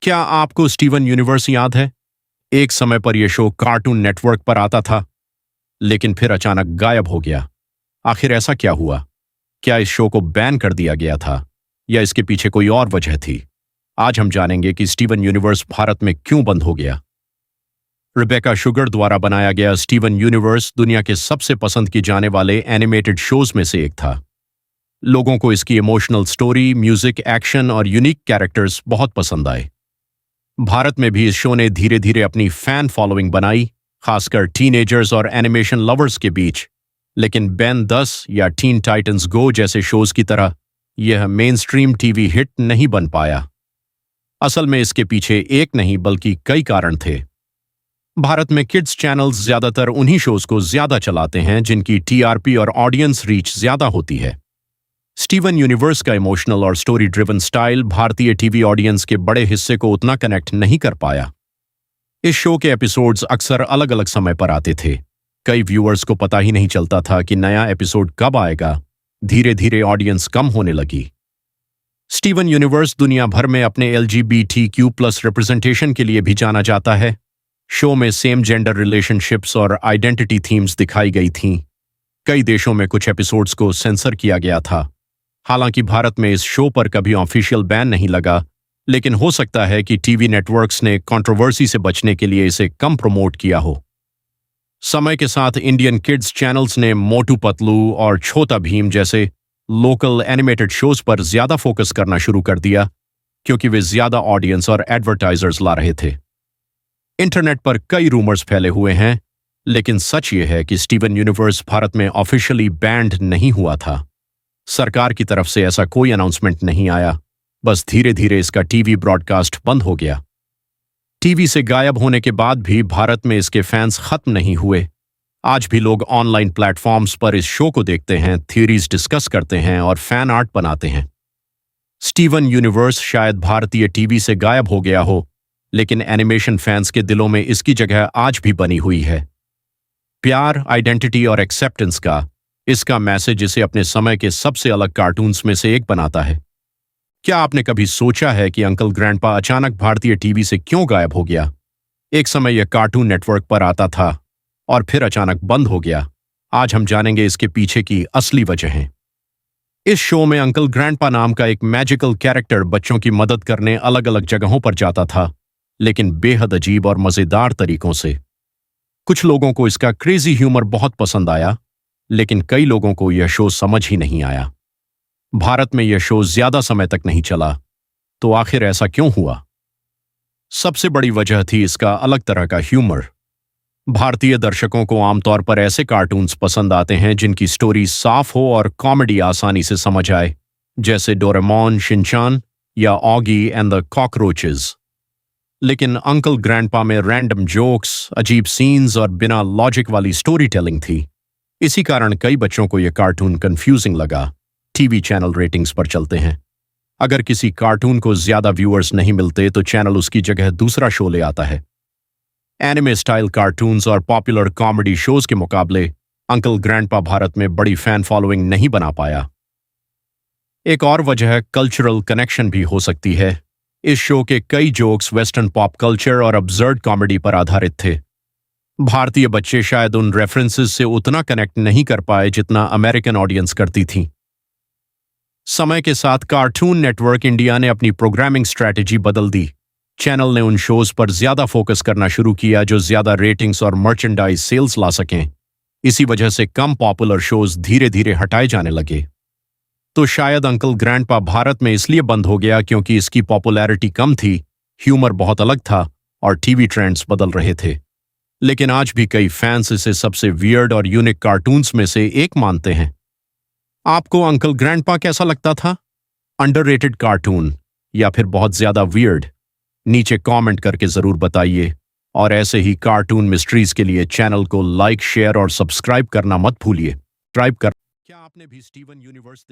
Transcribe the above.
क्या आपको Steven universe याद है? एक समय पर यह शो कार्टून नेटवर्क पर आता था, लेकिन फिर अचानक गायब हो गया। आखिर ऐसा क्या हुआ? क्या इस शो को बैन कर दिया गया था या इसके पीछे कोई और वजह थी? आज हम जानेंगे कि स्टीवन यूनिवर्स भारत में क्यों बंद हो गया। रिबेका शुगर द्वारा बनाया गया स्टीवन यूनिवर्स दुनिया के सबसे पसंद की जाने वाले एनिमेटेड शोज में से एक था। लोगों को इसकी इमोशनल स्टोरी, म्यूजिक, एक्शन और यूनिक कैरेक्टर्स बहुत पसंद आए। भारत में भी इस शो ने धीरे धीरे अपनी फैन फॉलोइंग बनाई, खासकर टीनेजर्स और एनिमेशन लवर्स के बीच। लेकिन बेन 10 या टीन टाइटंस गो जैसे शोज की तरह यह मेन स्ट्रीम टीवी हिट नहीं बन पाया। असल में इसके पीछे एक नहीं बल्कि कई कारण थे। भारत में किड्स चैनल्स ज्यादातर उन्हीं शोज को ज्यादा चलाते हैं जिनकी टीआरपी और ऑडियंस रीच ज्यादा होती है। स्टीवन यूनिवर्स का इमोशनल और स्टोरी ड्रिवन स्टाइल भारतीय टीवी ऑडियंस के बड़े हिस्से को उतना कनेक्ट नहीं कर पाया। इस शो के एपिसोड्स अक्सर अलग अलग समय पर आते थे। कई व्यूअर्स को पता ही नहीं चलता था कि नया एपिसोड कब आएगा। धीरे धीरे ऑडियंस कम होने लगी। स्टीवन यूनिवर्स दुनिया भर में अपने LGBTQ+ रिप्रेजेंटेशन के लिए भी जाना जाता है। शो में सेम जेंडर रिलेशनशिप्स और आइडेंटिटी थीम्स दिखाई गई थीं। कई देशों में कुछ एपिसोड्स को सेंसर किया गया था। हालांकि भारत में इस शो पर कभी ऑफिशियल बैन नहीं लगा, लेकिन हो सकता है कि टीवी नेटवर्क्स ने कंट्रोवर्सी से बचने के लिए इसे कम प्रमोट किया हो। समय के साथ इंडियन किड्स चैनल्स ने मोटू पतलू और छोटा भीम जैसे लोकल एनिमेटेड शोज पर ज्यादा फोकस करना शुरू कर दिया, क्योंकि वे ज्यादा ऑडियंस और एडवर्टाइजर्स ला रहे थे। इंटरनेट पर कई रूमर्स फैले हुए हैं, लेकिन सच ये है कि स्टीवन यूनिवर्स भारत में ऑफिशियली बैंड नहीं हुआ था। सरकार की तरफ से ऐसा कोई अनाउंसमेंट नहीं आया, बस धीरे धीरे इसका टीवी ब्रॉडकास्ट बंद हो गया। टीवी से गायब होने के बाद भी भारत में इसके फैंस खत्म नहीं हुए। आज भी लोग ऑनलाइन प्लेटफॉर्म्स पर इस शो को देखते हैं, थ्योरीज डिस्कस करते हैं और फैन आर्ट बनाते हैं। स्टीवन यूनिवर्स शायद भारतीय टीवी से गायब हो गया हो, लेकिन एनिमेशन फैंस के दिलों में इसकी जगह आज भी बनी हुई है। प्यार, आइडेंटिटी और एक्सेप्टेंस का इसका मैसेज इसे अपने समय के सबसे अलग कार्टून्स में से एक बनाता है। क्या आपने कभी सोचा है कि अंकल ग्रैंडपा अचानक भारतीय टीवी से क्यों गायब हो गया? एक समय यह कार्टून नेटवर्क पर आता था और फिर अचानक बंद हो गया। आज हम जानेंगे इसके पीछे की असली वजहें। इस शो में अंकल ग्रैंडपा नाम का एक मैजिकल कैरेक्टर बच्चों की मदद करने अलग अलग जगहों पर जाता था, लेकिन बेहद अजीब और मजेदार तरीकों से। कुछ लोगों को इसका क्रेजी ह्यूमर बहुत पसंद आया, लेकिन कई लोगों को यह शो समझ ही नहीं आया। भारत में यह शो ज्यादा समय तक नहीं चला, तो आखिर ऐसा क्यों हुआ? सबसे बड़ी वजह थी इसका अलग तरह का ह्यूमर। भारतीय दर्शकों को आमतौर पर ऐसे कार्टून्स पसंद आते हैं जिनकी स्टोरी साफ हो और कॉमेडी आसानी से समझ आए, जैसे डोरेमोन, शिनचान या ऑगी एंड द कॉकरोचेस। लेकिन अंकल ग्रैंडपा में रैंडम जोक्स, अजीब सीन्स और बिना लॉजिक वाली स्टोरी टेलिंग थी। इसी कारण कई बच्चों को यह कार्टून कंफ्यूजिंग लगा। टीवी चैनल रेटिंग्स पर चलते हैं। अगर किसी कार्टून को ज्यादा व्यूअर्स नहीं मिलते तो चैनल उसकी जगह दूसरा शो ले आता है। एनिमे स्टाइल कार्टून्स और पॉपुलर कॉमेडी शोज के मुकाबले अंकल ग्रैंडपा भारत में बड़ी फैन फॉलोइंग नहीं बना पाया। एक और वजह कल्चरल कनेक्शन भी हो सकती है। इस शो के कई जोक्स वेस्टर्न पॉप कल्चर और अब्सर्ड कॉमेडी पर आधारित थे। भारतीय बच्चे शायद उन रेफरेंसेस से उतना कनेक्ट नहीं कर पाए जितना अमेरिकन ऑडियंस करती थी। समय के साथ कार्टून नेटवर्क इंडिया ने अपनी प्रोग्रामिंग स्ट्रैटेजी बदल दी। चैनल ने उन शोज पर ज्यादा फोकस करना शुरू किया जो ज्यादा रेटिंग्स और मर्चेंडाइज सेल्स ला सकें। इसी वजह से कम पॉपुलर शोज धीरे धीरे हटाए जाने लगे। तो शायद अंकल ग्रैंडपा भारत में इसलिए बंद हो गया क्योंकि इसकी पॉपुलैरिटी कम थी, ह्यूमर बहुत अलग था और टीवी ट्रेंड्स बदल रहे थे। लेकिन आज भी कई फैंस इसे सबसे वियर्ड और यूनिक कार्टून्स में से एक मानते हैं। आपको अंकल ग्रैंडपा कैसा लगता था? अंडररेटेड कार्टून या फिर बहुत ज्यादा वियर्ड? नीचे कमेंट करके जरूर बताइए। और ऐसे ही कार्टून मिस्ट्रीज के लिए चैनल को लाइक, शेयर और सब्सक्राइब करना मत भूलिए। क्या आपने भी स्टीवन यूनिवर्स